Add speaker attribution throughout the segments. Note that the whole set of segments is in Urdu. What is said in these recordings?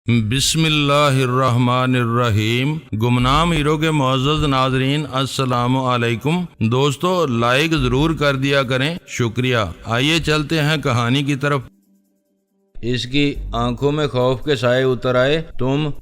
Speaker 1: بسم اللہ الرحمن الرحیم۔ گمنام ہیرو کے معزز ناظرین السلام علیکم۔ دوستو لائک ضرور کر دیا کریں، شکریہ۔ آئیے چلتے ہیں کہانی کی طرف۔ اس کی آنکھوں میں خوف کے سائے اتر آئے۔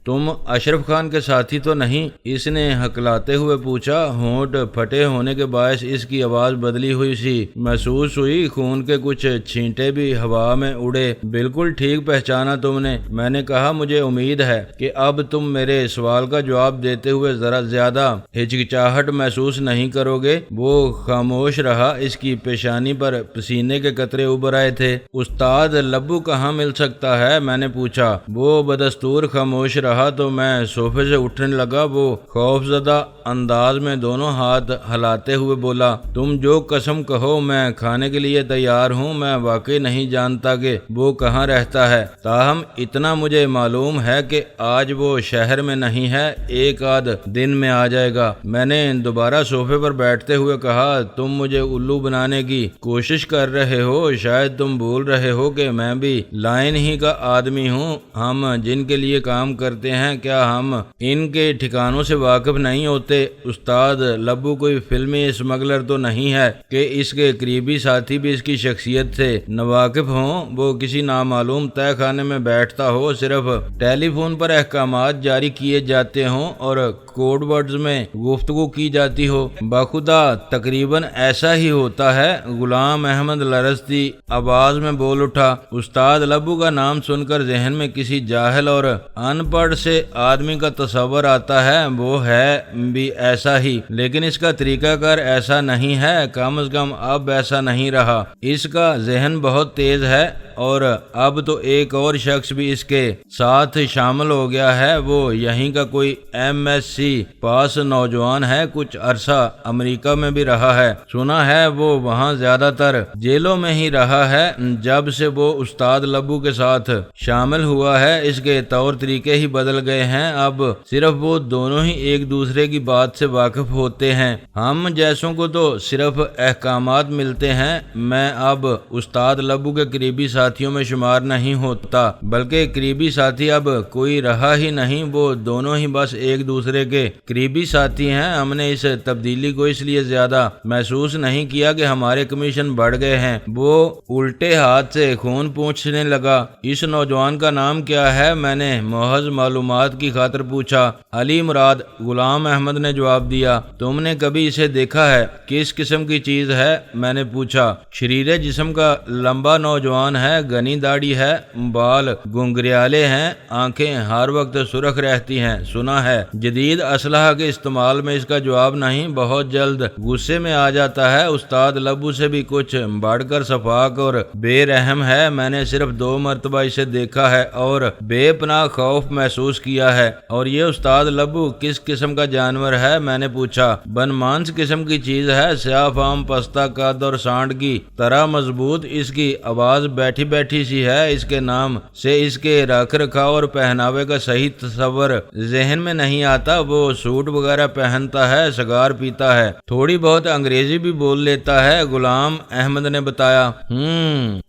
Speaker 1: تم اشرف خان کے ساتھی تو نہیں؟ اس نے ہکلاتے ہوئے پوچھا۔ ہونٹ پھٹے ہونے کے باعث اس کی آواز بدلی ہوئی سی محسوس ہوئی، خون کے کچھ چھینٹے بھی ہوا میں اڑے۔ بالکل ٹھیک پہچانا تم نے، میں نے کہا مجھے امید ہے کہ اب تم میرے سوال کا جواب دیتے ہوئے ذرا زیادہ ہچکچاہٹ محسوس نہیں کرو گے۔ وہ خاموش رہا، اس کی پیشانی پر پسینے کے قطرے ابھر آئے تھے۔ استاد لبو کہاں مل سکتا ہے؟ میں نے پوچھا۔ وہ بدستور خاموش رہا تو میں صوفے سے اٹھنے لگا۔ وہ خوف زدہ انداز میں دونوں ہاتھ ہلاتے ہوئے بولا، تم جو قسم کہو میں کھانے کے لیے تیار ہوں۔ میں واقعی نہیں جانتا کہ وہ کہاں رہتا ہے، تاہم اتنا مجھے معلوم ہے کہ آج وہ شہر میں نہیں ہے، ایک آدھ دن میں آ جائے گا۔ میں نے دوبارہ صوفے پر بیٹھتے ہوئے کہا، تم مجھے الو بنانے کی کوشش کر رہے ہو، شاید تم بھول رہے ہو کہ میں بھی لائن ہی کا آدمی ہوں۔ ہم جن کے لیے کام کرتے ہیں، کیا ہم ان کے ٹھکانوں سے واقف نہیں ہوتے؟ استاد لبو کوئی فلمی اسمگلر تو نہیں ہے کہ اس کے قریبی ساتھی بھی اس کی شخصیت سے ناواقف ہوں۔ وہ کسی نامعلوم تہہ خانے میں بیٹھتا ہو، صرف ٹیلی فون پر احکامات جاری کیے جاتے ہوں اور کوڈ ورڈز میں گفتگو کی جاتی ہو۔ بخدا تقریباً ایسا ہی ہوتا ہے۔ غلام احمد لرزتی آواز میں بول اٹھا۔ استاد لبو کا نام سن کر ذہن میں کسی جاہل اور ان پڑھ سے آدمی کا تصور آتا ہے۔ وہ ہے بھی ایسا ہی، لیکن اس کا طریقہ کار ایسا نہیں ہے، کم از کم اب ایسا نہیں رہا۔ اس کا ذہن بہت تیز ہے اور اب تو ایک اور شخص بھی اس کے ساتھ شامل ہو گیا ہے۔ وہ یہیں کا کوئی MSc پاس نوجوان ہے، کچھ عرصہ امریکہ میں بھی رہا ہے۔ سنا ہے وہ وہاں زیادہ تر جیلوں میں ہی رہا ہے۔ جب سے وہ استاد لبو کے ساتھ شامل ہوا ہے، اس کے طور طریقے ہی بدل گئے ہیں۔ اب صرف وہ دونوں ہی ایک دوسرے کی بات سے واقف ہوتے ہیں۔ ہم جیسوں کو تو صرف احکامات ملتے ہیں۔ میں اب استاد لبو کے قریبی ساتھیوں میں شمار نہیں ہوتا، بلکہ قریبی ساتھی اب کوئی رہا ہی نہیں۔ وہ دونوں ہی بس ایک دوسرے کے قریبی ساتھی ہیں۔ ہم نے اس تبدیلی کو اس لیے زیادہ محسوس نہیں کیا کہ ہمارے کمیشن بڑھ گئے ہیں۔ وہ الٹے ہاتھ سے خون پوچھنے لگا۔ اس نوجوان کا نام کیا ہے؟ میں نے محض معلومات کی خاطر پوچھا۔ علی مراد، غلام احمد نے جواب دیا۔ تم نے کبھی اسے دیکھا ہے؟ کس قسم کی چیز ہے؟ میں نے پوچھا۔ شریر جسم کا لمبا نوجوان ہے، گھنی داڑھی ہے، بال گنگریالے ہیں، آنکھیں ہر وقت سرخ رہتی ہیں۔ سنا ہے جدید اسلحہ کے استعمال میں اس کا جواب نہیں، بہت جلد غصے میں آ جاتا ہے۔ استاد لبو سے بھی کچھ بڑھ کر شفاق اور بے رحم ہے۔ میں نے صرف 2 مرتبہ اسے دیکھا ہے اور بے پناہ خوف محسوس کیا ہے۔ اور یہ استاد لبو کس قسم کا جانور ہے؟ میں نے پوچھا۔ بنمانس قسم کی چیز ہے، سیاہ فام، پستہ قد اور سانڈ کی طرح مضبوط۔ اس کی آواز بیٹھی بیٹھی سی ہے۔ اس کے نام سے اس کے رکھ رکھاؤ اور پہناوے کا صحیح تصور ذہن میں نہیں آتا۔ وہ سوٹ وغیرہ پہنتا ہے، سگار پیتا ہے، تھوڑی بہت انگریزی بھی بول لیتا ہے، غلام احمد نے بتایا۔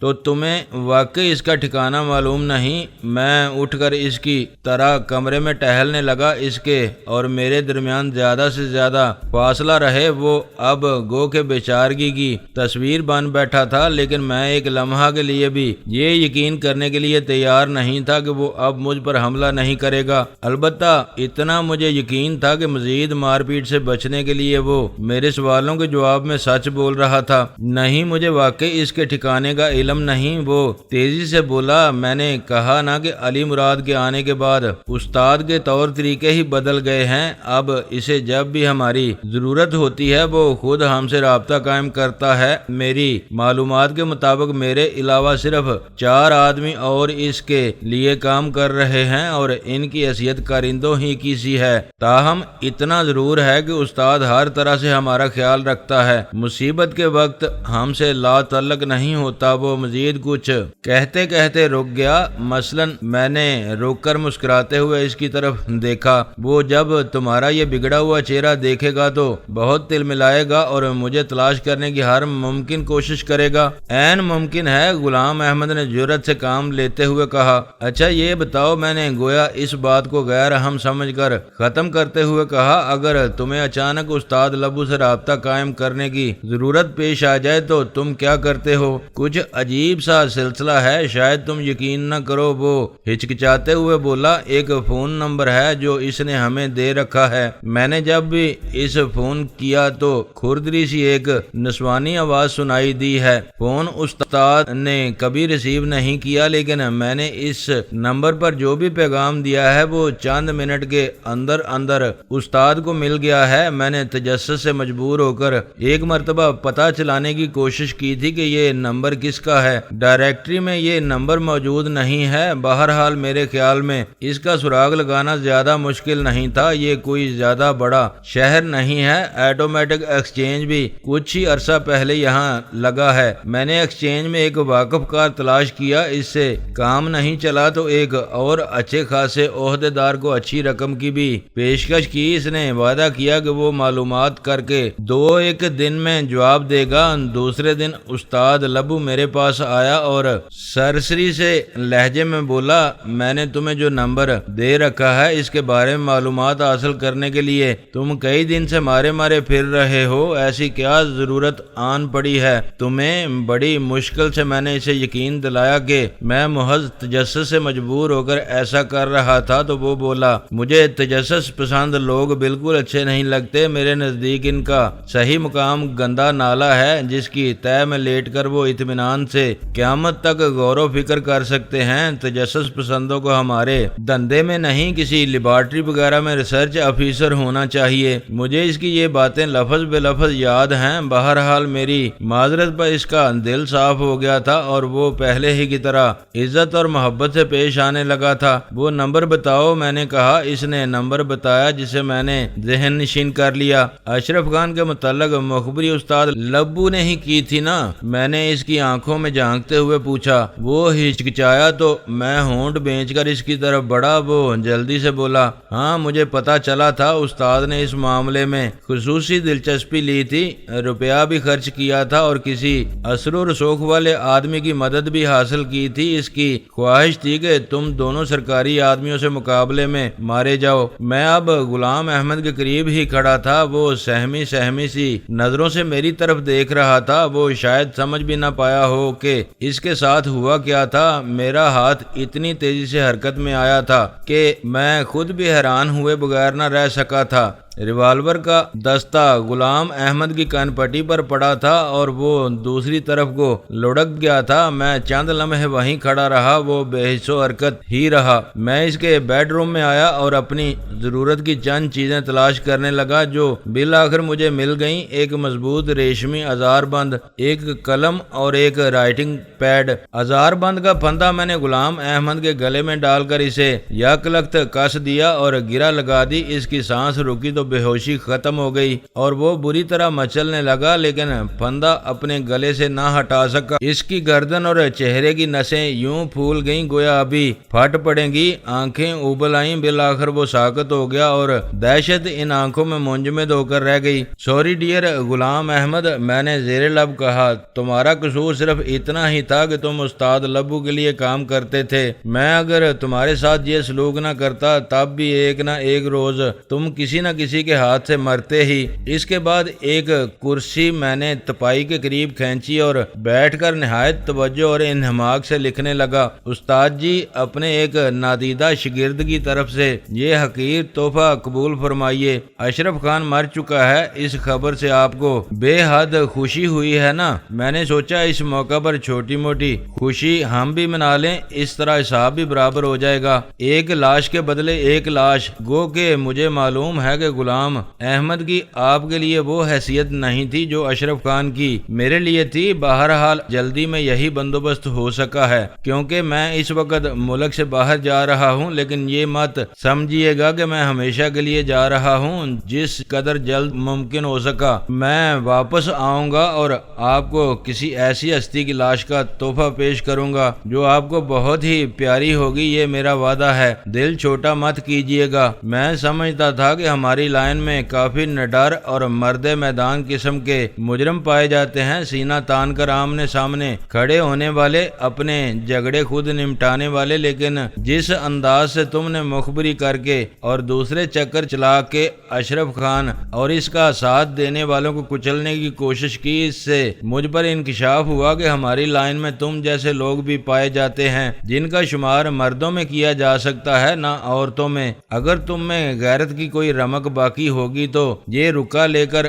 Speaker 1: تو تمہیں واقعی اس کا ٹھکانہ معلوم نہیں؟ میں اٹھ کر اس کی طرح کمرے میں ٹہلنے لگا۔ اس کے اور میرے درمیان زیادہ سے زیادہ فاصلہ رہے۔ وہ اب گو کے بیچارگی کی تصویر بن بیٹھا تھا، لیکن میں ایک لمحہ کے لیے بھی یہ یقین کرنے کے لیے تیار نہیں تھا کہ وہ اب مجھ پر حملہ نہیں کرے گا۔ البتہ اتنا مجھے یقین تھا کہ مزید مار پیٹ سے بچنے کے لیے وہ میرے سوالوں کے جواب میں سچ بول رہا تھا۔ نہیں، مجھے واقعی اس کے ٹھکانے کا علم نہیں۔ وہ تیزی سے بولا۔ میں نے کہا نا کہ علی مراد کے آنے کے بعد استاد کے طور طریقے ہی بدل گئے ہیں۔ اب اسے جب بھی ہماری ضرورت ہوتی ہے وہ خود ہم سے رابطہ قائم کرتا ہے۔ میری معلومات کے مطابق میرے علاوہ صرف 4 آدمی اور اس کے لیے کام کر رہے ہیں اور ان کی حیثیت کارندوں ہی کی سی ہے۔ تاہم اتنا ضرور ہے کہ استاد ہر طرح سے ہمارا خیال رکھتا ہے۔ مصیبت کے وقت ہم سے لا تعلق نہیں ہوتا۔ وہ مزید کچھ کہتے کہتے رک گیا۔ مثلاً میں نے رک کر مسکراتے ہوئے اس کی طرف دیکھا۔ وہ جب تمہارا یہ بگڑا ہوا چہرہ دیکھے گا تو بہت تل ملائے گا اور مجھے تلاش کرنے کی ہر ممکن کوشش کرے گا۔ عین ممکن ہے، غلام احمد نے جرأت سے کام لیتے ہوئے کہا۔ اچھا یہ بتاؤ، میں نے گویا اس بات کو غیر اہم سمجھ کر ختم کرتے ہوئے کہا، اگر تمہیں اچانک استاد لبو سے رابطہ قائم کرنے کی ضرورت پیش آ جائے تو تم کیا کرتے ہو؟ کچھ عجیب سا سلسلہ ہے، شاید تم یقین نہ کرو۔ وہ ہچکچاتے ہوئے بولا، ایک فون نمبر ہے جو اس نے ہمیں دے رکھا ہے۔ میں نے جب بھی اس فون کیا تو کھردری سی ایک نسوانی آواز سنائی دی ہے۔ فون استاد نے کبھی ریسیو نہیں کیا، لیکن میں نے اس نمبر پر جو بھی پیغام دیا ہے وہ چند منٹ کے اندر اندر استاد کو مل گیا ہے۔ میں نے تجسس سے مجبور ہو کر ایک مرتبہ پتہ چلانے کی کوشش کی تھی کہ یہ نمبر کس کا ہے۔ ڈائریکٹری میں یہ نمبر موجود نہیں ہے۔ بہرحال میرے خیال میں اس کا سراغ لگانا زیادہ مشکل نہیں تھا۔ یہ کوئی زیادہ بڑا شہر نہیں ہے۔ آٹومیٹک ایکسچینج بھی کچھ ہی عرصہ پہلے یہاں لگا ہے۔ میں نے ایکسچینج میں ایک واقف کار تلاش کیا، اس سے کام نہیں چلا تو ایک اور اچھے خاصے عہدے دار کو اچھی رقم کی بھی پیشکش کی۔ اس نے وعدہ کیا کہ وہ معلومات کر کے 2-1 دن میں جواب دے گا۔ دوسرے دن استاد لبو میرے پاس آیا اور سرسری سے لہجے میں بولا، میں نے تمہیں جو نمبر دے رکھا ہے اس کے بارے میں معلومات حاصل کرنے کے لیے تم کئی دن سے مارے پھر رہے ہو، ایسی کیا ضرورت آن پڑی ہے تمہیں؟ بڑی مشکل سے میں نے اسے یقین دلایا کہ میں محض تجسس سے مجبور ہو کر ایسا کر رہا تھا تو وہ بولا، مجھے تجسس پسند لوگ بالکل اچھے نہیں لگتے۔ میرے نزدیک ان کا صحیح مقام گندا نالا ہے جس کی تہہ میں لیٹ کر وہ اطمینان سے قیامت تک غور و فکر کر سکتے ہیں۔ تجسس پسندوں کو ہمارے دندے میں نہیں، کسی لیبارٹری وغیرہ میں ریسرچ آفیسر ہونا چاہیے۔ مجھے اس کی یہ باتیں لفظ بے لفظ یاد ہیں۔ بہرحال میری معذرت پر اس کا دل صاف ہو گیا تھا اور وہ پہلے ہی کی طرح عزت اور محبت سے پیش آنے لگا تھا۔ وہ نمبر بتاؤ، میں نے کہا۔ اس نے نمبر بتایا جسے میں نے ذہن نشین کر لیا۔ اشرف خان کے متعلق مخبری استاد لبو نے ہی کی تھی نا؟ میں نے اس کی آنکھوں میں جھانکتے ہوئے پوچھا۔ وہ ہچکچایا تو میں ہونٹ بھینچ کر اس کی طرف بڑھا۔ وہ جلدی سے بولا، ہاں مجھے پتا چلا تھا۔ استاد نے اس معاملے میں خصوصی دلچسپی لی تھی، روپیہ بھی خرچ کیا تھا اور کسی اثر و رسوخ والے آدمی کی مدد بھی حاصل کی تھی۔ اس کی خواہش تھی کہ تم دونوں سرکاری آدمیوں سے مقابلے میں مارے جاؤ۔ میں اب غلام احمد کے قریب ہی کھڑا تھا۔ وہ سہمی سی نظروں سے میری طرف دیکھ رہا تھا۔ وہ شاید سمجھ بھی نہ پایا ہو کہ اس کے ساتھ ہوا کیا تھا۔ میرا ہاتھ اتنی تیزی سے حرکت میں آیا تھا کہ میں خود بھی حیران ہوئے بغیر نہ رہ سکا تھا۔ ریوالور کا دستہ غلام احمد کی کان پٹی پر پڑا تھا اور وہ دوسری طرف کو لڑک گیا تھا۔ میں چند لمحے وہیں کھڑا رہا، وہ بے حس و حرکت ہی رہا۔ میں اس کے بیڈ روم میں آیا اور اپنی ضرورت کی چند چیزیں تلاش کرنے لگا جو بالآخر مجھے مل گئیں۔ ایک مضبوط ریشمی ہزار بند، ایک قلم اور ایک رائٹنگ پیڈ۔ ہزار بند کا پھندا میں نے غلام احمد کے گلے میں ڈال کر اسے یک لخت کس دیا اور گرہ لگا دی۔ اس کی سانس رکی تو بے ہوشی ختم ہو گئی اور وہ بری طرح مچلنے لگا، لیکن پھندا اپنے گلے سے نہ ہٹا سکا۔ اس کی گردن اور چہرے کی نسیں یوں پھول گئیں گویا ابھی پھٹ پڑیں گی۔ آنکھیں ابل آئیں۔ بالآخر وہ ساکت ہو گیا اور دہشت ان آنکھوں میں منجمد ہو کر رہ گئی۔ سوری ڈیئر غلام احمد، میں نے زیر لب کہا، تمہارا قصور صرف اتنا ہی تھا کہ تم استاد لبو کے لیے کام کرتے تھے۔ میں اگر تمہارے ساتھ یہ سلوک نہ کرتا تب بھی ایک نہ ایک روز تم کسی نہ کسی کے ہاتھ سے مرتے ہی۔ اس کے بعد ایک کرسی میں نے تپائی کے قریب کھینچی اور بیٹھ کر نہایت توجہ اور انہماک سے لکھنے لگا، استاد جی، اپنے ایک نادیدہ شاگرد کی طرف سے یہ حقیر تحفہ قبول فرمائیے۔ اشرف خان مر چکا ہے، اس خبر سے آپ کو بے حد خوشی ہوئی ہے نا؟ میں نے سوچا اس موقع پر چھوٹی موٹی خوشی ہم بھی منا لیں، اس طرح حساب بھی برابر ہو جائے گا۔ ایک لاش کے بدلے ایک لاش، گو کہ مجھے معلوم ہے کہ غلام احمد کی آپ کے لیے وہ حیثیت نہیں تھی جو اشرف خان کی میرے لیے تھی۔ بہرحال جلدی میں یہی بندوبست ہو سکا ہے، کیونکہ میں اس وقت ملک سے باہر جا رہا ہوں، لیکن یہ مت سمجھیے گا کہ میں ہمیشہ کے لیے جا رہا ہوں۔ جس قدر جلد ممکن ہو سکا میں واپس آؤں گا اور آپ کو کسی ایسی ہستی کی لاش کا تحفہ پیش کروں گا جو آپ کو بہت ہی پیاری ہوگی، یہ میرا وعدہ ہے۔ دل چھوٹا مت کیجیے گا۔ میں سمجھتا تھا کہ ہماری لائن میں کافی نڈر اور مرد میدان قسم کے مجرم پائے جاتے ہیں، سینہ تان کر آمنے سامنے کھڑے ہونے والے، اپنے جھگڑے خود نمٹانے والے، لیکن جس انداز سے تم نے مخبری کر کے اور دوسرے چکر چلا کے اشرف خان اور اس کا ساتھ دینے والوں کو کچلنے کی کوشش کی، اس سے مجھ پر انکشاف ہوا کہ ہماری لائن میں تم جیسے لوگ بھی پائے جاتے ہیں جن کا شمار مردوں میں کیا جا سکتا ہے، نہ عورتوں میں۔ اگر تم میں غیرت کی کوئی رمق باقی ہوگی تو یہ رکا لے کر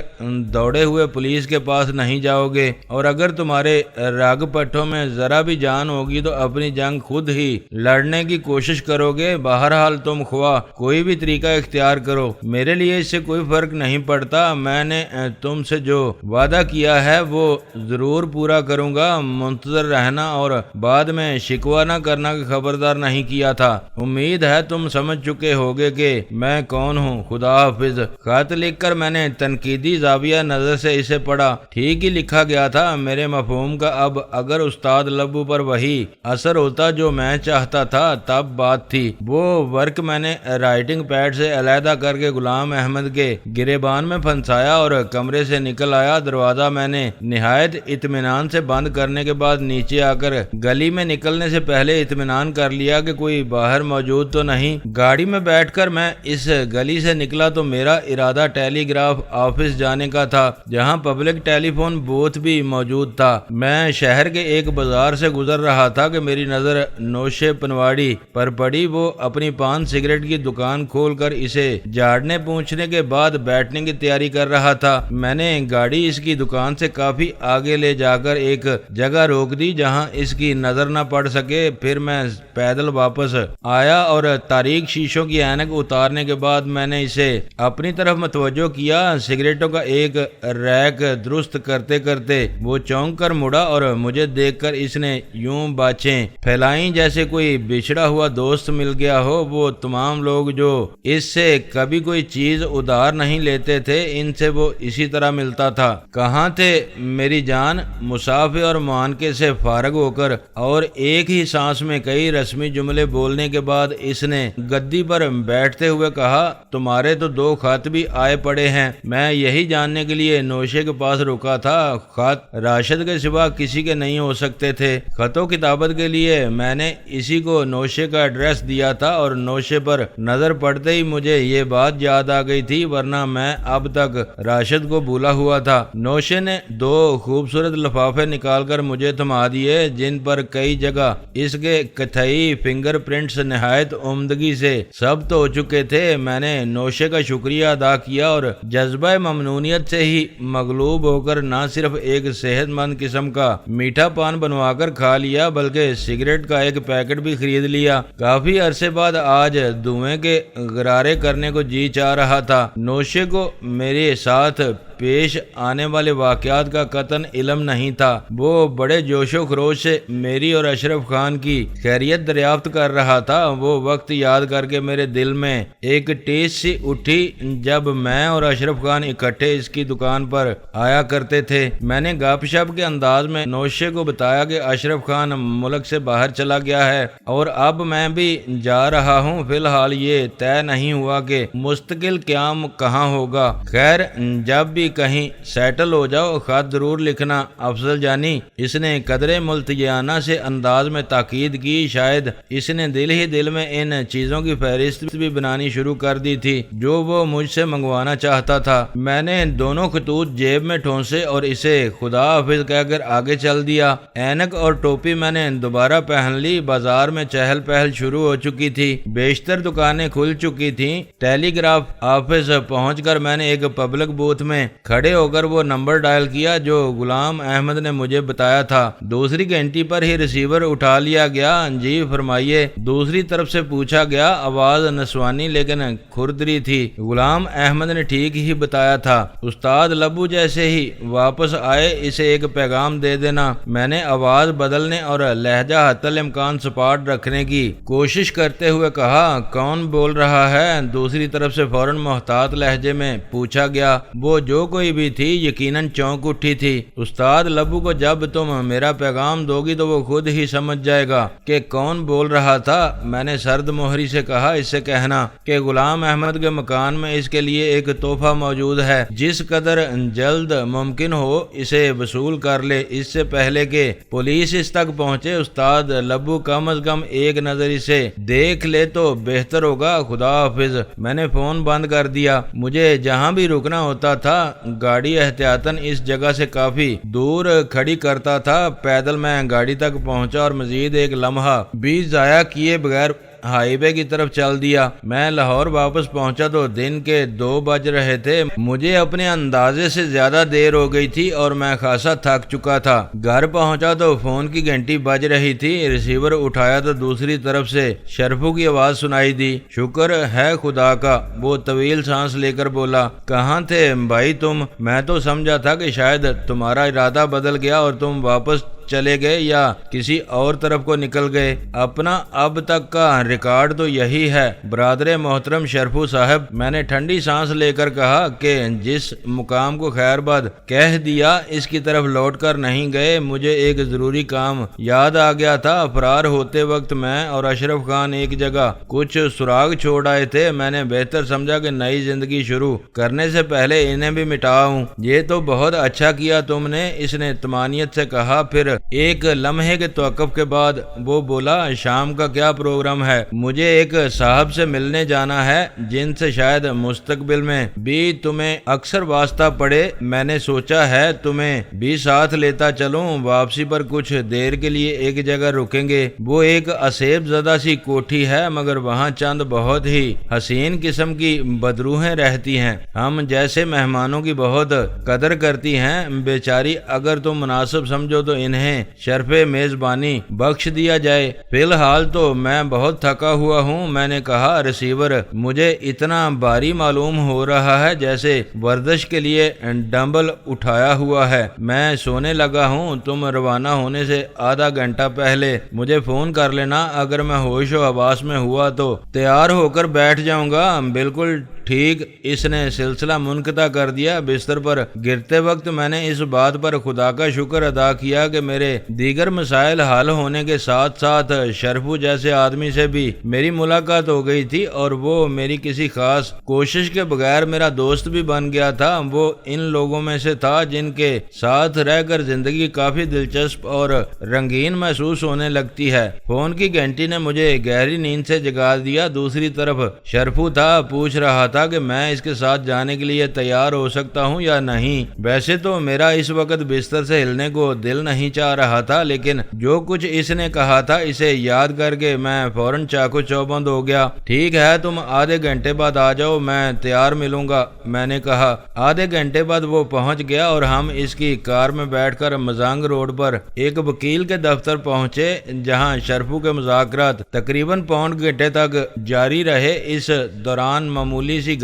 Speaker 1: دوڑے ہوئے پولیس کے پاس نہیں جاؤ گے، اور اگر تمہارے راگ پٹھوں میں ذرا بھی جان ہوگی تو اپنی جنگ خود ہی لڑنے کی کوشش کرو گے۔ بہرحال تم خواہ کوئی بھی طریقہ اختیار کرو، میرے لیے اس سے کوئی فرق نہیں پڑتا۔ میں نے تم سے جو وعدہ کیا ہے وہ ضرور پورا کروں گا، منتظر رہنا اور بعد میں شکوہ نہ کرنا کہ خبردار نہیں کیا تھا۔ امید ہے تم سمجھ چکے ہوگے کہ میں کون ہوں۔ خدا حافظ۔ خط لکھ کر میں نے تنقیدی زاویہ نظر سے اسے پڑھا۔ ٹھیک ہی لکھا گیا تھا میرے مفہوم کا۔ اب اگر استاد لبو پر وہی اثر ہوتا جو میں چاہتا تھا تب بات تھی۔ وہ ورک میں نے رائٹنگ پیڈ سے علیحدہ کر کے غلام احمد کے گریبان میں پھنسایا اور کمرے سے نکل آیا۔ دروازہ میں نے نہایت اطمینان سے بند کرنے کے بعد نیچے آ کر گلی میں نکلنے سے پہلے اطمینان کر لیا کہ کوئی باہر موجود تو نہیں۔ گاڑی میں بیٹھ کر میں اس گلی سے نکلا تو میرا ارادہ ٹیلی گراف آفس جانے کا تھا، جہاں پبلک ٹیلی فون بوتھ بھی موجود تھا۔ میں شہر کے ایک بازار سے گزر رہا تھا کہ میری نظر نوشے پنواڑی پر پڑی۔ وہ اپنی پان سگریٹ کی دکان کھول کر اسے جھاڑنے پونچھنے کے بعد بیٹھنے کی تیاری کر رہا تھا۔ میں نے گاڑی اس کی دکان سے کافی آگے لے جا کر ایک جگہ روک دی جہاں اس کی نظر نہ پڑ سکے۔ پھر میں پیدل واپس آیا اور تاریک شیشوں کی اینک اتارنے کے بعد میں نے اسے اپنی طرف متوجہ کیا۔ سگریٹوں کا ایک ریک درست کرتے کرتے وہ چونک کر مڑا اور مجھے دیکھ کر اس نے یوں باچیں پھیلائیں جیسے کوئی بچھڑا ہوا دوست مل گیا ہو۔ وہ تمام لوگ جو اس سے کبھی کوئی چیز ادھار نہیں لیتے تھے، ان سے وہ اسی طرح ملتا تھا۔ کہاں تھے میری جان؟ مسافر اور معانقے سے فارغ ہو کر اور ایک ہی سانس میں کئی رسمی جملے بولنے کے بعد اس نے گدی پر بیٹھتے ہوئے کہا، تمہارے تو 2 خط بھی آئے پڑے ہیں۔ میں یہی جاننے کے لیے نوشے کے پاس رکا تھا۔ خط راشد کے سوا کسی کے نہیں ہو سکتے تھے۔ خط و کتابت کے لیے میں نے اسی کو نوشے کا ایڈریس دیا تھا اور نوشے پر نظر پڑتے ہی مجھے یہ بات یاد آ گئی تھی، ورنہ میں اب تک راشد کو بھولا ہوا تھا۔ نوشے نے 2 خوبصورت لفافے نکال کر مجھے تھما دیے جن پر کئی جگہ اس کے کتھئی فنگر پرنٹس نہایت عمدگی سے ثبت ہو چکے تھے۔ میں نے نوشے کا شکریہ ادا کیا اور جذبہ ممنونیت سے ہی مغلوب ہو کر نہ صرف ایک صحت مند قسم کا میٹھا پان بنوا کر کھا لیا بلکہ سگریٹ کا ایک پیکٹ بھی خرید لیا۔ کافی عرصے بعد آج دھوئیں کے غرارے کرنے کو جی چاہ رہا تھا۔ نوشے کو میرے ساتھ پیش آنے والے واقعات کا قطعاً علم نہیں تھا۔ وہ بڑے جوش و خروش سے میری اور اشرف خان کی خیریت دریافت کر رہا تھا۔ وہ وقت یاد کر کے میرے دل میں ایک ٹیس سی اٹھی جب میں اور اشرف خان اکٹھے اس کی دکان پر آیا کرتے تھے۔ میں نے گپ شپ کے انداز میں نوشے کو بتایا کہ اشرف خان ملک سے باہر چلا گیا ہے اور اب میں بھی جا رہا ہوں۔ فی الحال یہ طے نہیں ہوا کہ مستقل قیام کہاں ہوگا۔ خیر، جب بھی کہیں سیٹل ہو جاؤ خط ضرور لکھنا افضل جانی۔ اس نے قدرے ملتجیانہ سے انداز میں تاکید کی۔ شاید اس نے دل ہی دل میں ان چیزوں کی فہرست بھی بنانی شروع کر دی تھی جو وہ مجھ سے منگوانا چاہتا تھا۔ میں نے دونوں خطوط جیب میں ٹھونسے اور اسے خدا حافظ کہہ کر آگے چل دیا۔ اینک اور ٹوپی میں نے دوبارہ پہن لی۔ بازار میں چہل پہل شروع ہو چکی تھی، بیشتر دکانیں کھل چکی تھیں۔ ٹیلی گراف آفس پہنچ کر میں نے ایک پبلک بوتھ میں کھڑے ہو کر وہ نمبر ڈائل کیا جو غلام احمد نے مجھے بتایا تھا۔ دوسری گھنٹی پر ہی ریسیور اٹھا لیا گیا۔ جی فرمائیے، دوسری طرف سے پوچھا گیا۔ آواز نسوانی لیکن کھردری تھی۔ غلام احمد نے ٹھیک ہی بتایا تھا۔ استاد لبو جیسے ہی واپس آئے، اسے ایک پیغام دے دینا۔ میں نے آواز بدلنے اور لہجہ حتی الامکان سپاٹ رکھنے کی کوشش کرتے ہوئے کہا، کون بول رہا ہے؟ دوسری طرف سے فوراً محتاط لہجے میں پوچھا گیا۔ وہ جو کوئی بھی تھی یقیناً چونک اٹھی تھی۔ استاد لبو کو جب تم میرا پیغام دو گی تو وہ خود ہی سمجھ جائے گا کہ کون بول رہا تھا۔ میں نے سرد مہری سے کہا، اس سے کہنا کہ غلام احمد کے مکان میں اس کے لیے ایک تحفہ موجود ہے، جس قدر جلد ممکن ہو اسے وصول کر لے، اس سے پہلے کہ پولیس اس تک پہنچے۔ استاد لبو کم از کم ایک نظر اسے دیکھ لے تو بہتر ہوگا۔ خدا حافظ۔ میں نے فون بند کر دیا۔ مجھے جہاں بھی رکنا ہوتا تھا گاڑی احتیاطاً اس جگہ سے کافی دور کھڑی کرتا تھا۔ پیدل میں گاڑی تک پہنچا اور مزید ایک لمحہ بھی ضائع کیے بغیر ہائی وے کی طرف چل دیا۔ میں لاہور واپس پہنچا تو دن کے 2 بج رہے تھے۔ مجھے اپنے اندازے سے زیادہ دیر ہو گئی تھی اور میں خاصا تھک چکا تھا۔ گھر پہنچا تو فون کی گھنٹی بج رہی تھی۔ ریسیور اٹھایا تو دوسری طرف سے شرفو کی آواز سنائی دی۔ شکر ہے خدا کا، وہ طویل سانس لے کر بولا۔ کہاں تھے بھائی تم؟ میں تو سمجھا تھا کہ شاید تمہارا ارادہ بدل گیا اور تم واپس چلے گئے یا کسی اور طرف کو نکل گئے۔ اپنا اب تک کا ریکارڈ تو یہی ہے برادر محترم شرفو صاحب۔ میں نے ٹھنڈی سانس لے کر کہا کہ جس مقام کو خیر باد کہہ دیا اس کی طرف لوٹ کر نہیں گئے۔ مجھے ایک ضروری کام یاد آ گیا تھا۔ فرار ہوتے وقت میں اور اشرف خان ایک جگہ کچھ سراغ چھوڑ آئے تھے۔ میں نے بہتر سمجھا کہ نئی زندگی شروع کرنے سے پہلے انہیں بھی مٹاؤں۔ یہ تو بہت اچھا کیا تم نے، اس نے طمانینت سے کہا۔ پھر ایک لمحے کے توقف کے بعد وہ بولا، شام کا کیا پروگرام ہے؟ مجھے ایک صاحب سے ملنے جانا ہے جن سے شاید مستقبل میں بھی تمہیں اکثر واسطہ پڑے۔ میں نے سوچا ہے تمہیں بھی ساتھ لیتا چلوں۔ واپسی پر کچھ دیر کے لیے ایک جگہ رکیں گے۔ وہ ایک اسیب زدہ سی کوٹھی ہے مگر وہاں چند بہت ہی حسین قسم کی بدروہیں رہتی ہیں۔ ہم جیسے مہمانوں کی بہت قدر کرتی ہیں۔ بیچاری اگر تم مناسب سمجھو تو انہیں شرف میزبانی بخش دیا جائے۔ فی الحال تو میں بہت تھکا ہوا ہوں۔ میں نے کہا، ریسیور مجھے اتنا بھاری معلوم ہو رہا ہے جیسے ورزش کے لیے ڈمبل اٹھایا ہوا ہے۔ میں سونے لگا ہوں۔ تم روانہ ہونے سے آدھا گھنٹہ پہلے مجھے فون کر لینا۔ اگر میں ہوش و حواس میں ہوا تو تیار ہو کر بیٹھ جاؤں گا۔ بالکل ٹھیک۔ اس نے سلسلہ منقطع کر دیا۔ بستر پر گرتے وقت میں نے اس بات پر خدا کا شکر ادا کیا کہ میرے دیگر مسائل حل ہونے کے ساتھ ساتھ شرفو جیسے آدمی سے بھی میری ملاقات ہو گئی تھی اور وہ میری کسی خاص کوشش کے بغیر میرا دوست بھی بن گیا تھا۔ وہ ان لوگوں میں سے تھا جن کے ساتھ رہ کر زندگی کافی دلچسپ اور رنگین محسوس ہونے لگتی ہے۔ فون کی گھنٹی نے مجھے گہری نیند سے جگا دیا۔ دوسری طرف شرفو تھا، پوچھ رہا تھا کہ میں اس کے ساتھ جانے کے لیے تیار ہو سکتا ہوں یا نہیں۔ ویسے تو میرا اس وقت بستر سے ہلنے کو دل نہیں چاہ رہا تھا، لیکن جو کچھ اس نے کہا تھا اسے یاد کر کے میں فوراً چاقو چوبند ہو گیا۔ ٹھیک ہے، تم آدھے گھنٹے بعد آ جاؤ، میں تیار ملوں گا، میں نے کہا۔ آدھے گھنٹے بعد وہ پہنچ گیا اور ہم اس کی کار میں بیٹھ کر مزانگ روڈ پر ایک وکیل کے دفتر پہنچے جہاں شرفو کے مذاکرات تقریباً پون گھنٹے تک جاری رہے۔ اس دوران معمولی سی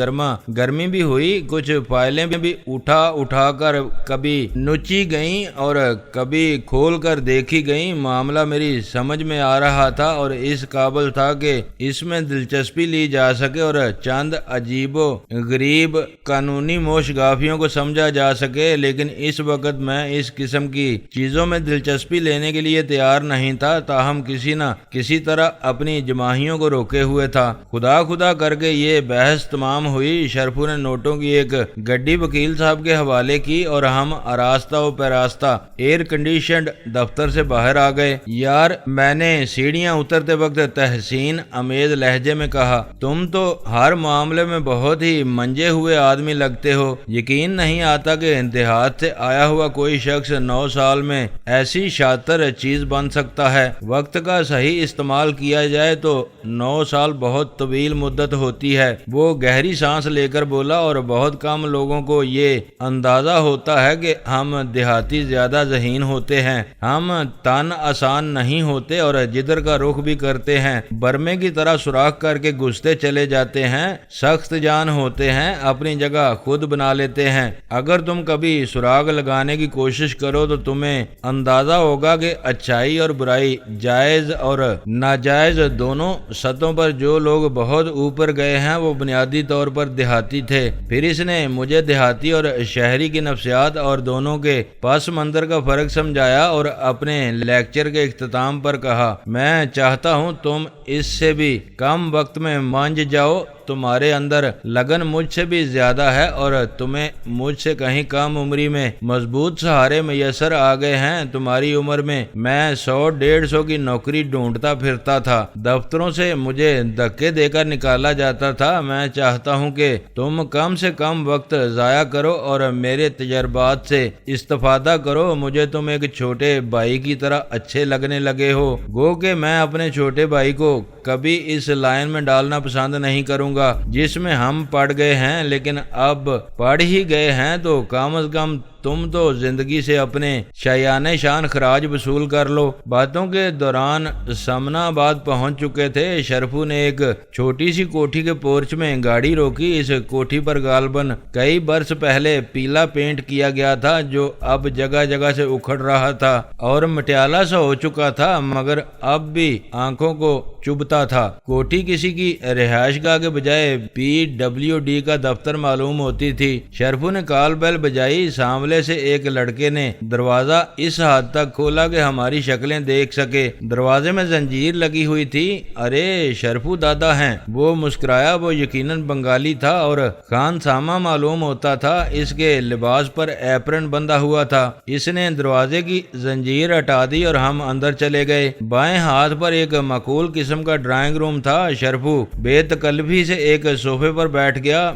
Speaker 1: گرمی بھی ہوئی۔ کچھ فائلیں بھی اٹھا کر کبھی نوچی گئیں اور کبھی کھول کر دیکھی گئیں۔ معاملہ میری سمجھ میں آ رہا تھا اور اس قابل تھا کہ اس میں دلچسپی لی جا سکے اور چند عجیب و غریب قانونی موشگافیوں کو سمجھا جا سکے، لیکن اس وقت میں اس قسم کی چیزوں میں دلچسپی لینے کے لیے تیار نہیں تھا۔ تاہم کسی نہ کسی طرح اپنی جماہیوں کو روکے ہوئے تھا۔ خدا کر کے یہ بحث تمام ہوئی۔ شرفو نے نوٹوں کی ایک گڈی وکیل صاحب کے حوالے کی اور ہم آراستہ و پیراستہ ایئر کنڈیشنڈ دفتر سے باہر آ گئے۔ یار، میں نے سیڑھیاں اترتے وقت تحسین امیز لہجے میں کہا، تم تو ہر معاملے میں بہت ہی منجے ہوئے آدمی لگتے ہو۔ یقین نہیں آتا کہ دیہات سے آیا ہوا کوئی شخص 9 سال میں ایسی شاطر چیز بن سکتا ہے۔ وقت کا صحیح استعمال کیا جائے تو 9 سال بہت طویل مدت ہوتی ہے۔ وہ گہرے گہری سانس لے کر بولا، اور بہت کم لوگوں کو یہ اندازہ ہوتا ہے کہ ہم دیہاتی زیادہ ذہین ہوتے ہیں۔ ہم تن آسان نہیں ہوتے اور جدھر کا رخ بھی کرتے ہیں برمے کی طرح سوراخ کر کے گھستے چلے جاتے ہیں، سخت جان ہوتے ہیں، اپنی جگہ خود بنا لیتے ہیں۔ اگر تم کبھی سراغ لگانے کی کوشش کرو تو تمہیں اندازہ ہوگا کہ اچھائی اور برائی، جائز اور ناجائز دونوں سطحوں پر جو لوگ بہت اوپر گئے ہیں وہ بنیادی طور پر دیہاتی تھے۔ پھر اس نے مجھے دیہاتی اور شہری کی نفسیات اور دونوں کے پس منظر کا فرق سمجھایا اور اپنے لیکچر کے اختتام پر کہا، میں چاہتا ہوں تم اس سے بھی کم وقت میں مانج جاؤ۔ تمہارے اندر لگن مجھ سے بھی زیادہ ہے اور تمہیں مجھ سے کہیں کم عمری میں مضبوط سہارے میسر آ گئے ہیں۔ تمہاری عمر میں 100-150 کی نوکری ڈھونڈتا پھرتا تھا، دفتروں سے مجھے دھکے دے کر نکالا جاتا تھا۔ میں چاہتا ہوں کہ تم کم سے کم وقت ضائع کرو اور میرے تجربات سے استفادہ کرو۔ مجھے تم ایک چھوٹے بھائی کی طرح اچھے لگنے لگے ہو، گو کہ میں اپنے چھوٹے بھائی کو کبھی اس لائن میں ڈالنا پسند نہیں کروں گا جس میں ہم پڑ گئے ہیں، لیکن اب پڑ ہی گئے ہیں تو کم از کم تم تو زندگی سے اپنے شایان شان خراج وصول کر لو۔ باتوں کے دوران سمنا آباد پہنچ چکے تھے۔ شرفو نے ایک چھوٹی سی کوٹھی کے پورچ میں گاڑی روکی۔ اس کوٹھی پر غالباً کئی برس پہلے پیلا پینٹ کیا گیا تھا جو اب جگہ جگہ سے اکھڑ رہا تھا اور مٹیالہ سا ہو چکا تھا، مگر اب بھی آنکھوں کو چبھتا تھا۔ کوٹھی کسی کی رہائش گاہ کے بجائے PWD کا دفتر معلوم ہوتی تھی۔ شرفو نے کال بیل بجائی۔ سامنے سے ایک لڑکے نے دروازہ اس حد تک کھولا کہ ہماری شکلیں دیکھ سکے۔ دروازے میں زنجیر لگی ہوئی تھی۔ ارے شرفو دادا ہیں، وہ مسکرایا۔ وہ یقیناً بنگالی تھا اور خان سامہ معلوم ہوتا تھا۔ اس کے لباس پر ایپرن بندھا ہوا تھا۔ اس نے دروازے کی زنجیر ہٹا دی اور ہم اندر چلے گئے۔ بائیں ہاتھ پر ایک معقول قسم کا ڈرائنگ روم تھا۔ شرفو بے تکلفی سے ایک صوفے پر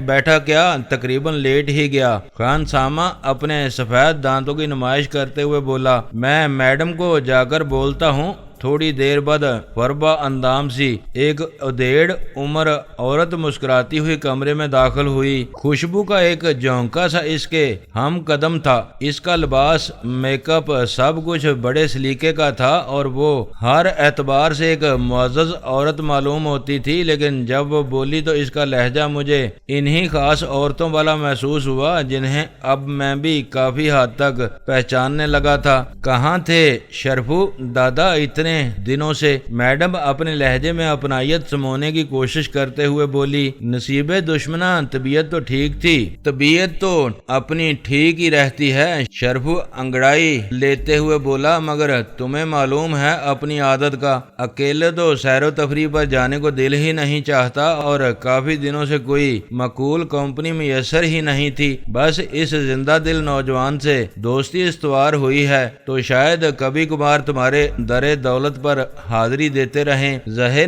Speaker 1: بیٹھا کیا تقریباً لیٹ ہی گیا۔ خان سامہ اپنے سفید دانتوں کی نمائش کرتے ہوئے بولا، میں میڈم کو جا کر بولتا ہوں۔ تھوڑی دیر بعد فربا اندام سی ایک ادھیڑ عمر عورت مسکراتی ہوئی کمرے میں داخل ہوئی۔ خوشبو کا ایک جھونکا سا اس کے ہم قدم تھا۔ اس کا لباس، میک اپ، سب کچھ بڑے سلیقے کا تھا اور وہ ہر اعتبار سے ایک معزز عورت معلوم ہوتی تھی، لیکن جب وہ بولی تو اس کا لہجہ مجھے انہی خاص عورتوں والا محسوس ہوا جنہیں اب میں بھی کافی حد تک پہچاننے لگا تھا۔ کہاں تھے شرفو دادا اتنے دنوں سے؟ میڈم اپنے لہجے میں اپنائیت سمونے کی کوشش کرتے ہوئے بولی، نصیب دشمنا، طبیعت تو ٹھیک تھی۔ طبیعت تو اپنی ٹھیک ہی رہتی ہے، شرفو انگڑائی لیتے ہوئے بولا، مگر تمہیں معلوم ہے اپنی عادت کا، اکیلے تو سیر و تفریح پر جانے کو دل ہی نہیں چاہتا اور کافی دنوں سے کوئی معقول کمپنی میسر ہی نہیں تھی۔ بس اس زندہ دل نوجوان سے دوستی استوار ہوئی ہے تو شاید کبھی کبھار تمہارے در دولت پر حاضری دیتے رہیں۔ زہ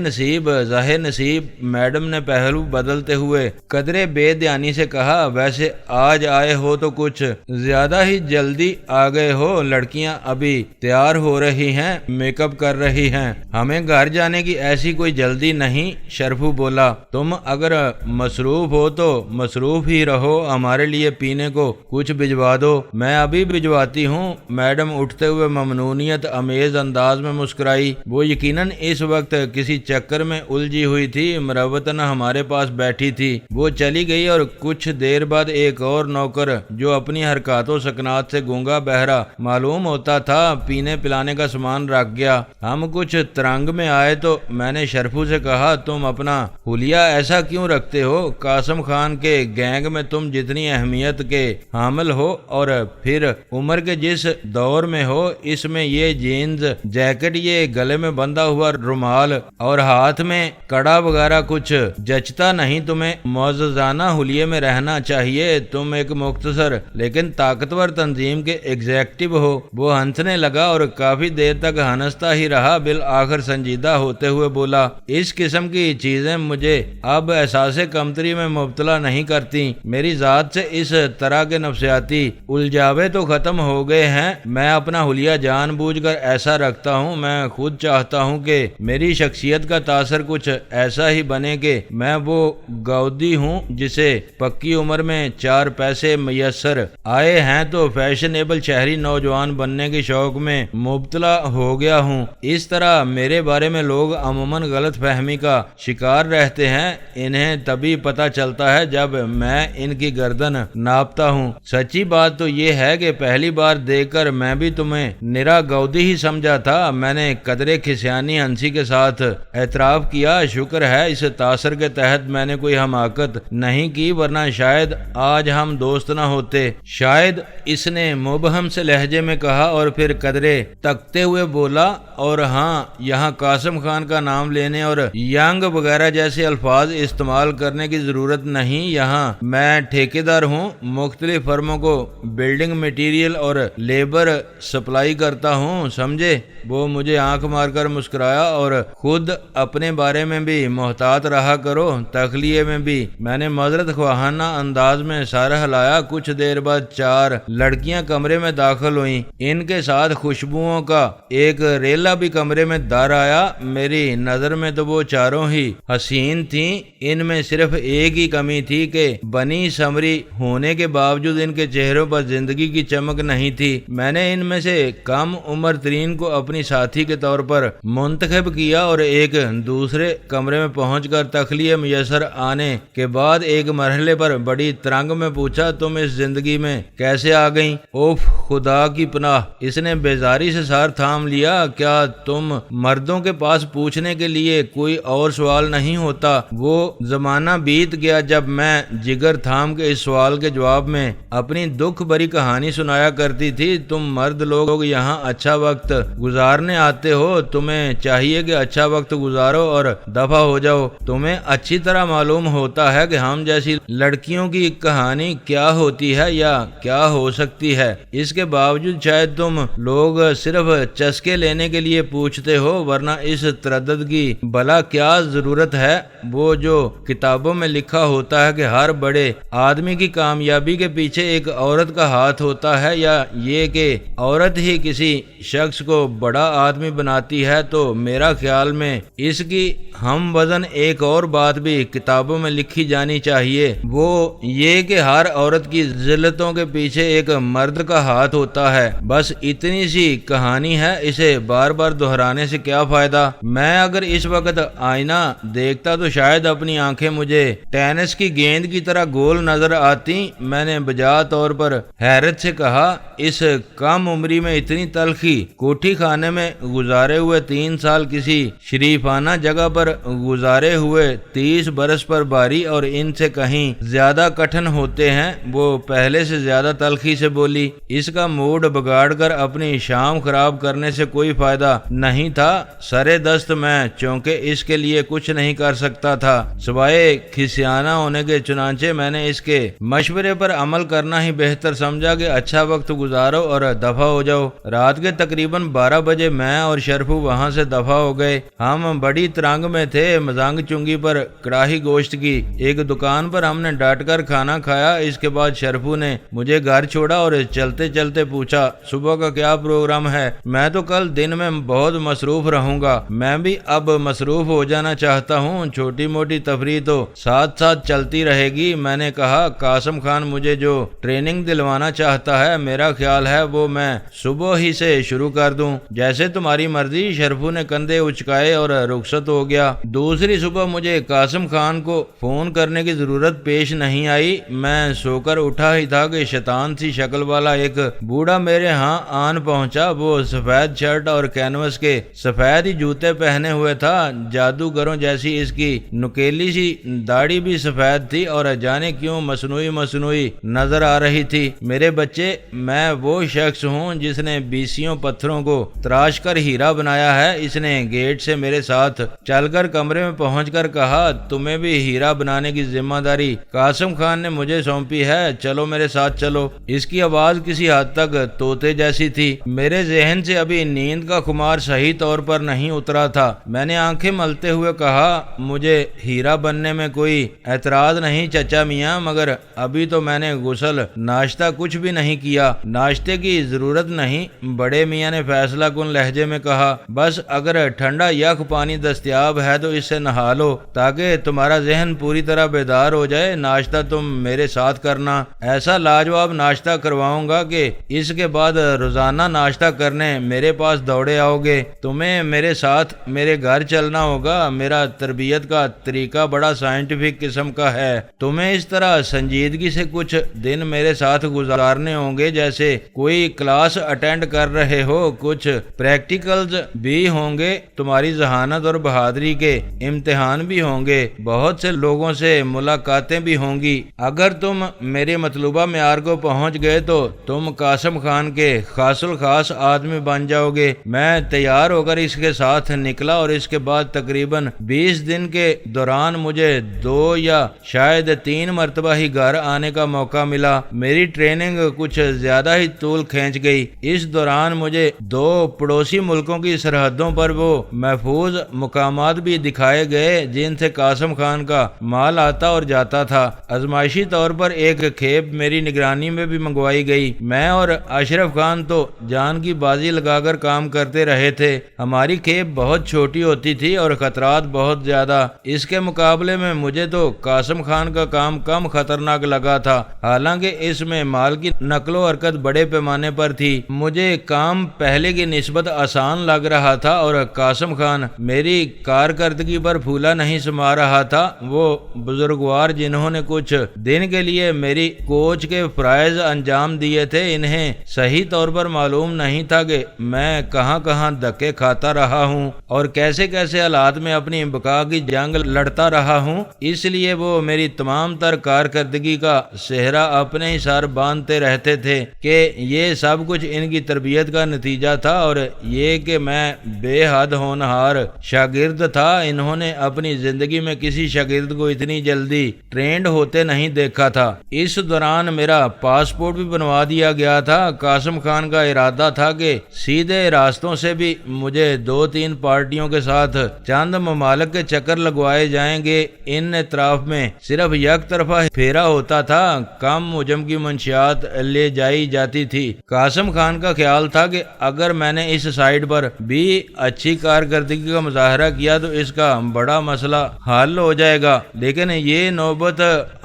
Speaker 1: نصیب، میڈم نے پہلو بدلتے ہوئے قدرے بے دھیانی سے کہا، ویسے آج آئے ہو تو کچھ زیادہ ہی جلدی آ گئے ہو۔ لڑکیاں ابھی تیار ہو رہی ہیں، میک اپ کر رہی ہیں، ہمیں گھر جانے کی ایسی کوئی جلدی نہیں۔ شرفو بولا، تم اگر مصروف ہو تو مصروف ہی رہو، ہمارے لیے پینے کو کچھ بھجوا دو۔ میں ابھی بھجواتی ہوں۔ میڈم اٹھتے ہوئے ممنونیت امیز انداز میں مسکرائی۔ وہ یقیناً اس وقت کسی چکر میں الجھی ہوئی تھی، مروتاً ہمارے پاس بیٹھی تھی۔ وہ چلی گئی اور کچھ دیر بعد ایک اور نوکر جو اپنی حرکات و سکنات سے گونگا بہرا معلوم ہوتا تھا پینے پلانے کا سامان رکھ گیا۔ ہم کچھ ترنگ میں آئے تو میں نے شرفو سے کہا، تم اپنا حلیہ ایسا کیوں رکھتے ہو؟ قاسم خان کے گینگ میں تم جتنی اہمیت کے حامل ہو اور پھر عمر کے جس دور میں ہو، اس میں یہ جینز جیکٹ، یہ گلے میں بندھا ہوا رومال اور ہاتھ میں کڑا وغیرہ کچھ جچتا نہیں۔ تمہیں معززانہ حلیے میں رہنا چاہیے۔ تم ایک مختصر لیکن طاقتور تنظیم کے ایگزیکٹو ہو۔ وہ ہنسنے لگا اور کافی دیر تک ہنستا ہی رہا، بالآخر سنجیدہ ہوتے ہوئے بولا، اس قسم کی چیزیں مجھے اب احساس کمتری میں مبتلا نہیں کرتی۔ میری ذات سے اس طرح کے نفسیاتی الجھاوے تو ختم ہو گئے ہیں۔ میں اپنا حلیہ جان بوجھ کر ایسا رکھتا ہوں۔ میں میں خود چاہتا ہوں کہ میری شخصیت کا تاثر کچھ ایسا ہی بنے کہ میں وہ گاؤدی ہوں جسے پکی عمر میں 4 پیسے میسر آئے ہیں تو فیشنیبل شہری نوجوان بننے کے شوق میں مبتلا ہو گیا ہوں۔ اس طرح میرے بارے میں لوگ عموماً غلط فہمی کا شکار رہتے ہیں۔ انہیں تبھی پتہ چلتا ہے جب میں ان کی گردن ناپتا ہوں۔ سچی بات تو یہ ہے کہ پہلی بار دیکھ کر میں بھی تمہیں نرا گاؤدی ہی سمجھا تھا۔ میں نے قدرے کھسیانی ہنسی کے ساتھ اعتراف کیا، شکر ہے اس تاثر کے تحت میں نے کوئی حماقت نہیں کی، ورنہ شاید آج ہم دوست نہ ہوتے۔ شاید، اس نے مبہم سے لہجے میں کہا اور پھر قدرے تکتے ہوئے بولا، اور ہاں، یہاں قاسم خان کا نام لینے اور ینگ وغیرہ جیسے الفاظ استعمال کرنے کی ضرورت نہیں۔ یہاں میں ٹھیکیدار ہوں، مختلف فرموں کو بلڈنگ مٹیریل اور لیبر سپلائی کرتا ہوں، سمجھے؟ وہ مجھے آنکھ مار کر مسکرایا، اور خود اپنے بارے میں بھی محتاط رہا کرو، تخلیے میں بھی۔ میں نے معذرت خواہانہ انداز میں سر ہلایا۔ کچھ دیر بعد 4 لڑکیاں کمرے میں داخل ہوئیں، ان کے ساتھ خوشبوؤں کا ایک ریلا بھی کمرے میں در آیا۔ میری نظر میں تو وہ چاروں ہی حسین تھیں، ان میں صرف ایک ہی کمی تھی کہ بنی سمری ہونے کے باوجود ان کے چہروں پر زندگی کی چمک نہیں تھی۔ میں نے ان میں سے کم عمر ترین کو اپنی ساتھی کے طور پر منتخب کیا اور ایک دوسرے کمرے میں پہنچ کر تخلیہ میسر آنے کے بعد ایک مرحلے پر بڑی ترنگ میں پوچھا، تم اس زندگی میں کیسے آ گئیں؟ اوف، خدا کی پناہ! اس نے بیزاری سے سر تھام لیا۔ کیا تم مردوں کے پاس پوچھنے کے لیے کوئی اور سوال نہیں ہوتا؟ وہ زمانہ بیت گیا جب میں جگر تھام کے اس سوال کے جواب میں اپنی دکھ بھری کہانی سنایا کرتی تھی۔ تم مرد لوگ یہاں اچھا وقت گزارنے آتے ہو، تمہیں چاہیے کہ اچھا وقت گزارو اور دفع ہو جاؤ۔ تمہیں اچھی طرح معلوم ہوتا ہے کہ ہم جیسی لڑکیوں کی کہانی کیا ہوتی ہے یا کیا ہو سکتی ہے۔ اس کے باوجود شاید تم لوگ صرف چسکے لینے کے لیے پوچھتے ہو، ورنہ اس تردد کی بھلا کیا ضرورت ہے؟ وہ جو کتابوں میں لکھا ہوتا ہے کہ ہر بڑے آدمی کی کامیابی کے پیچھے ایک عورت کا ہاتھ ہوتا ہے، یا یہ کہ عورت ہی کسی شخص کو بڑا آدمی بناتی ہے، تو میرا خیال میں اس کی ہم وزن ایک اور بات بھی کتابوں میں لکھی جانی چاہیے، وہ یہ کہ ہر عورت کی ذلتوں کے پیچھے ایک مرد کا ہاتھ ہوتا ہے۔ بس اتنی سی کہانی ہے، اسے بار بار دہرانے سے کیا فائدہ؟ میں اگر اس وقت آئینہ دیکھتا تو شاید اپنی آنکھیں مجھے ٹینس کی گیند کی طرح گول نظر آتی۔ میں نے بجا طور پر حیرت سے کہا، اس کم عمری میں اتنی تلخی؟ کوٹھی خانے میں گزارے ہوئے 3 سال کسی شریفانہ جگہ پر گزارے ہوئے 30 برس پر باری اور ان سے کہیں زیادہ کٹھن ہوتے ہیں۔ وہ پہلے سے زیادہ تلخی سے بولی۔ اس کا موڈ بگاڑ کر اپنی شام خراب کرنے سے کوئی فائدہ نہیں تھا۔ سرے دست میں چونکہ اس کے لیے کچھ نہیں کر سکتا تھا سوائے کھسیانہ ہونے کے، چنانچہ میں نے اس کے مشورے پر عمل کرنا ہی بہتر سمجھا کہ اچھا وقت گزارو اور دفع ہو جاؤ۔ رات کے تقریباً 12 بجے میں اور شرفو وہاں سے دفع ہو گئے۔ ہم بڑی ترنگ میں تھے۔ مزانگ چنگی پر کڑاہی گوشت کی ایک دکان پر ہم نے ڈٹ کر کھانا کھایا۔ اس کے بعد شرفو نے مجھے گھر چھوڑا اور چلتے چلتے پوچھا، صبح کا کیا پروگرام ہے؟ میں تو کل دن میں بہت مصروف رہوں گا۔ میں بھی اب مصروف ہو جانا چاہتا ہوں، چھوٹی موٹی تفریح تو ساتھ ساتھ چلتی رہے گی۔ میں نے کہا، قاسم خان مجھے جو ٹریننگ دلوانا چاہتا ہے، میرا خیال ہے وہ میں صبح ہی سے شروع کر دوں۔ جیسے تمہاری مرضی۔ شرفو نے کندھے اچکائے اور رخصت ہو گیا۔ دوسری صبح مجھے قاسم خان کو فون کرنے کی ضرورت پیش نہیں آئی۔ میں سو کر اٹھا ہی تھا کہ شیطان سی شکل والا ایک بوڑھا میرے ہاں آن پہنچا۔ وہ سفید شرٹ اور کینوس کے سفید ہی جوتے پہنے ہوئے تھا۔ جادوگروں جیسی اس کی نکیلی سی داڑھی بھی سفید تھی اور جانے کیوں مصنوعی نظر آ رہی تھی۔ میرے بچے، میں وہ شخص ہوں جس نے 20 پتھروں کو تراش کر ہیرا بنایا ہے۔ اس نے گیٹ سے میرے ساتھ چل کر کمرے میں پہنچ کر کہا، تمہیں بھی ہیرا بنانے کی ذمہ داری قاسم خان نے مجھے سونپی ہے، چلو میرے ساتھ چلو۔ اس کی آواز کسی حد تک طوطے جیسی تھی۔ میرے ذہن سے ابھی نیند کا خمار صحیح طور پر نہیں اترا تھا۔ میں نے آنکھیں ملتے ہوئے کہا، مجھے ہیرا بننے میں کوئی اعتراض نہیں چچا میاں، مگر ابھی تو میں نے غسل ناشتہ کچھ بھی نہیں کیا۔ ناشتے کی ضرورت نہیں، بڑے میاں نے فیصلہ کن لہجے لہجے میں کہا، بس اگر ٹھنڈا یخ پانی دستیاب ہے تو اس سے نہا لو تاکہ تمہارا ذہن پوری طرح بیدار ہو جائے، ناشتہ تم میرے ساتھ کرنا، ایسا لاجواب ناشتہ کرواؤں گا کہ اس کے بعد روزانہ ناشتہ کرنے میرے پاس دوڑے آؤ گے۔ تمہیں میرے ساتھ میرے گھر چلنا ہوگا، میرا تربیت کا طریقہ بڑا سائنٹیفک قسم کا ہے، تمہیں اس طرح سنجیدگی سے کچھ دن میرے ساتھ گزارنے ہوں گے جیسے کوئی کلاس اٹینڈ کر رہے ہو، کچھ پریکٹیکلز بھی ہوں گے، تمہاری ذہانت اور بہادری کے امتحان بھی ہوں گے، بہت سے لوگوں سے ملاقاتیں بھی ہوں گی۔ اگر تم میرے مطلوبہ معیار کو پہنچ گئے تو تم قاسم خان کے خاص الخاص آدمی بن جاؤ گے۔ میں تیار ہو کر اس کے ساتھ نکلا اور اس کے بعد تقریباً 20 دن کے دوران مجھے 2 یا شاید 3 مرتبہ ہی گھر آنے کا موقع ملا۔ میری ٹریننگ کچھ زیادہ ہی طول کھینچ گئی۔ اس دوران مجھے 2 پڑوسی ملکوں کی سرحدوں پر وہ محفوظ مقامات بھی دکھائے گئے جن سے قاسم خان کا مال آتا اور جاتا تھا۔ آزمائشی طور پر ایک کھیپ میری نگرانی میں بھی منگوائی گئی۔ میں اور اشرف خان تو جان کی بازی لگا کر کام کرتے رہے تھے۔ ہماری کھیپ بہت چھوٹی ہوتی تھی اور خطرات بہت زیادہ، اس کے مقابلے میں مجھے تو قاسم خان کا کام کم خطرناک لگا تھا، حالانکہ اس میں مال کی نقل و حرکت بڑے پیمانے پر تھی۔ مجھے کام پہلے کی نسبت آسان لگ رہا تھا اور قاسم خان میری کارکردگی پر پھولا نہیں سما رہا تھا۔ وہ بزرگوار جنہوں نے کچھ دن کے لیے میری کوچ کے فرائض انجام دیے تھے، انہیں صحیح طور پر معلوم نہیں تھا کہ میں کہاں کہاں دھکے کھاتا رہا ہوں اور کیسے کیسے حالات میں اپنی بقا کی جنگ لڑتا رہا ہوں، اس لیے وہ میری تمام تر کارکردگی کا صحرا اپنے ہی سر باندھتے رہتے تھے کہ یہ سب کچھ ان کی تربیت کا نتیجہ تھا اور یہ کہ میں بے حد ہونہار شاگرد تھا۔ انہوں نے اپنی زندگی میں کسی شاگرد کو اتنی جلدی ٹرینڈ ہوتے نہیں دیکھا تھا۔ اس دوران میرا پاسپورٹ بھی بنوا دیا گیا تھا۔ قاسم خان کا ارادہ تھا کہ سیدھے راستوں سے بھی مجھے 2-3 پارٹیوں کے ساتھ چند ممالک کے چکر لگوائے جائیں گے۔ ان اطراف میں صرف یک طرفہ پھیرا ہوتا تھا، کم حجم کی منشیات لے جائی جاتی تھی۔ قاسم خان کا خیال تھا کہ اگر میں نے اس سائٹ پر بھی اچھی کارکردگی کا مظاہرہ کیا تو اس کا بڑا مسئلہ حل ہو جائے گا، لیکن یہ نوبت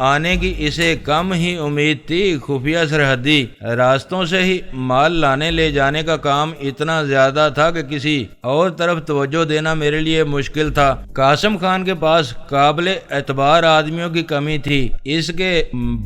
Speaker 1: آنے کی اسے کم ہی امید تھی۔ خفیہ سرحدی راستوں سے ہی مال لانے لے جانے کا کام اتنا زیادہ تھا کہ کسی اور طرف توجہ دینا میرے لیے مشکل تھا۔ قاسم خان کے پاس قابل اعتبار آدمیوں کی کمی تھی، اس کے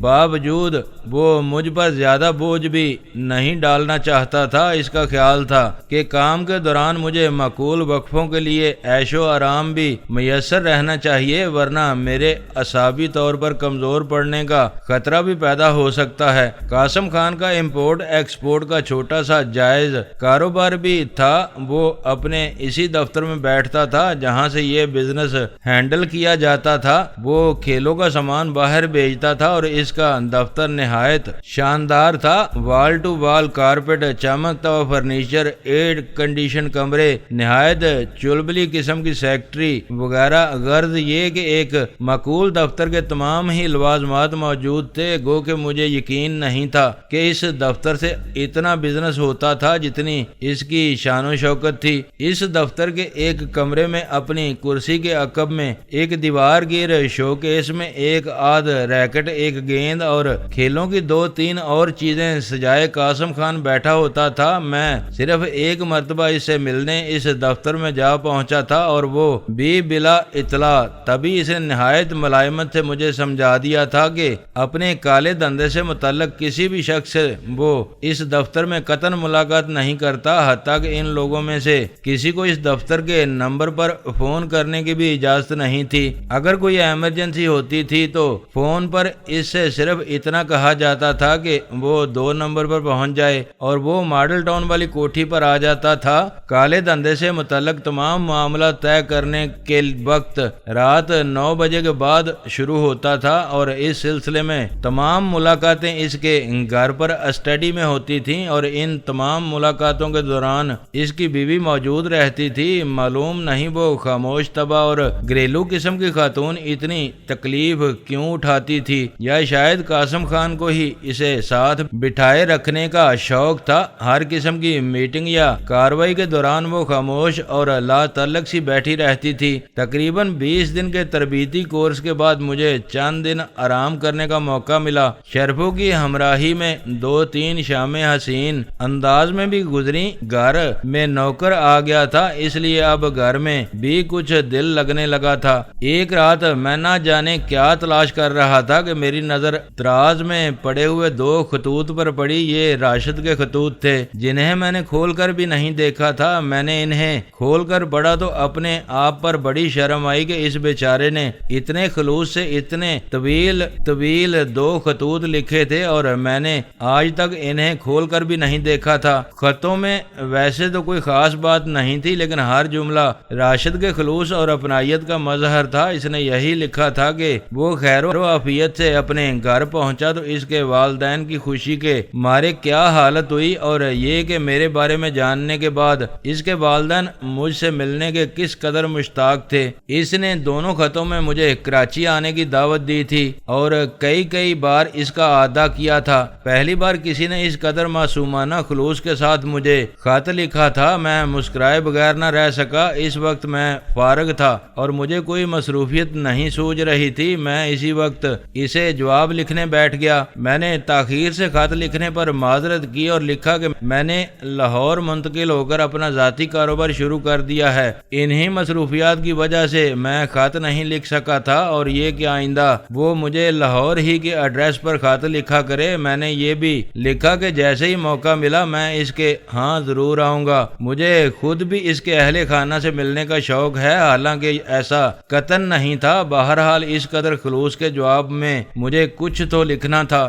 Speaker 1: باوجود وہ مجھ پر زیادہ بوجھ بھی نہیں ڈالنا چاہتا تھا۔ اس کا خیال تھا کہ کام کے دوران مجھے معقول وقفوں کے لیے عیش و آرام بھی میسر رہنا چاہیے، ورنہ میرے اعصابی طور پر کمزور پڑنے کا خطرہ بھی پیدا ہو سکتا ہے۔ قاسم خان کا امپورٹ ایکسپورٹ کا چھوٹا سا جائز کاروبار بھی تھا۔ وہ اپنے اسی دفتر میں بیٹھتا تھا جہاں سے یہ بزنس ہینڈل کیا جاتا تھا۔ وہ کھیلوں کا سامان باہر بھیجتا تھا اور اس کا دفتر نہایت شاندار تھا۔ وال ٹو وال کارپیٹ، چمکتا ہوا فرنیچر، ایئر کنڈیشن کمرے، نہایت چلبلی قسم کی سیکٹری وغیرہ۔ غرض یہ کہ ایک معقول دفتر کے تمام ہی لوازمات موجود تھے، گو کہ مجھے یقین نہیں تھا کہ اس دفتر سے اتنا بزنس ہوتا تھا جتنی اس کی شان و شوکت تھی۔ اس دفتر کے ایک کمرے میں اپنی کرسی کے عقب میں ایک دیوار گیر شوکیس میں ایک آدھ ریکٹ، ایک گیند اور کھیلوں کی 2-3 اور چیزیں سجائے قاسم خان بیٹھا ہوتا تھا۔ میں صرف ایک مرتبہ اس سے ملنے اس دفتر میں جا پہنچا تھا اور وہ بھی بلا اطلاع، تبھی اسے نہایت ملائمت سے مجھے سمجھا دیا تھا کہ اپنے کالے دھندے سے متعلق کسی بھی شخص سے وہ اس دفتر میں قطعاً ملاقات نہیں کرتا، حتیٰ کہ ان لوگوں میں سے کسی کو اس دفتر کے نمبر پر فون کرنے کی بھی اجازت نہیں تھی۔ اگر کوئی ایمرجنسی ہوتی تھی تو فون پر اس سے صرف اتنا کہا جاتا تھا کہ وہ 2 نمبر پر پہنچ جائے اور وہ ماڈل ٹاؤن والی کوٹھی پر آ جاتا تھا۔ کالے دھندے سے متعلق تمام معاملات طے کرنے کے وقت رات 9 بجے کے بعد شروع ہوتا تھا اور اس سلسلے میں تمام ملاقاتیں اس کے گھر پر اسٹڈی میں ہوتی تھیں اور ان تمام ملاقاتوں کے دوران اس کی بیوی موجود رہتی تھی۔ معلوم نہیں وہ خاموش طبع اور گھریلو قسم کی خاتون اتنی تکلیف کیوں اٹھاتی تھی، یا شاید قاسم خان کو ہی اسے ساتھ بٹھائے رکھنے کا شوق تھا۔ ہر قسم کی میٹنگ یا کاروائی کے دوران وہ خاموش اور لا تعلق سی بیٹھی رہتی تھی۔ تقریباً 20 دن کے تربیتی کورس کے بعد مجھے چند دن آرام کرنے کا موقع ملا۔ شرفوں کی ہمراہی میں 2-3 شامیں حسین انداز میں بھی گزری۔ گھر میں نوکر آ گیا تھا، اس لیے اب گھر میں بھی کچھ دل لگنے لگا تھا۔ ایک رات میں نہ جانے کیا تلاش کر رہا تھا کہ میری نظر دراز میں پڑے ہوئے 2 خطوط پر پڑی۔ یہ راشد کے خطوط تھے جنہیں میں نے کھول کر بھی نہیں دیکھا تھا۔ میں نے انہیں کھول کر پڑھا تو اپنے آپ پر بڑی شرم آئی کہ اس بیچارے نے اتنے خلوص سے اتنے طویل 2 خطوط لکھے تھے اور میں نے آج تک انہیں کھول کر بھی نہیں دیکھا تھا۔ خطوں میں ویسے تو کوئی خاص بات نہیں تھی، لیکن ہر جملہ راشد کے خلوص اور اپنائیت کا مظہر تھا۔ اس نے یہی لکھا تھا کہ وہ خیر و عافیت سے اپنے گھر پہنچا تو اس کے والدین کی خوشی کے مارے کیا حالت ہوئی، اور یہ کہ میرے بارے میں جاننے کے بعد اس کے والدین مجھ سے ملنے کے کس قدر مشتاق تھے۔ اس نے دونوں خطوں میں مجھے کراچی آنے کی دعوت دی تھی اور کئی بار اس کا اعادہ کیا تھا۔ پہلی بار کسی نے اس قدر معصومانہ خلوص کے ساتھ مجھے خط لکھا تھا، میں مسکرائے بغیر نہ رہ سکا۔ اس وقت میں فارغ تھا اور مجھے کوئی مصروفیت نہیں سوچ رہی تھی۔ میں اسی وقت اسے جواب لکھنے بیٹھ گیا۔ میں نے تاخیر سے خط لکھنے پر معذرت کی اور لکھا کہ میں نے لاہور منتقل ہو کر اپنا ذاتی کاروبار شروع کر دیا ہے۔ انہی مصروفیات کی وجہ سے میں خط نہیں لکھ سکا تھا، اور یہ کہ آئندہ وہ مجھے لاہور ہی کے ایڈریس پر خط لکھا کرے۔ میں نے یہ بھی لکھا کہ جیسے ہی موقع ملا میں اس کے ہاں ضرور آؤں گا۔ مجھے خود بھی اس کے اہل خانہ سے ملنے کا شوق ہے، حالانکہ ایسا قطعاً نہیں تھا۔ بہرحال اس قدر خلوص کے جواب میں مجھے کچھ تو لکھنا تھا۔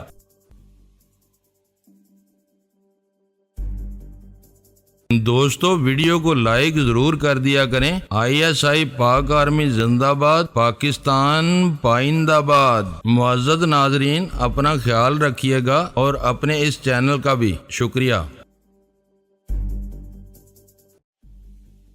Speaker 1: دوستو ویڈیو کو لائک ضرور کر دیا کریں۔ ISI پاک آرمی زندہ باد، پاکستان پائندہ باد۔ معزز ناظرین، اپنا خیال رکھیے گا اور اپنے اس چینل کا بھی شکریہ۔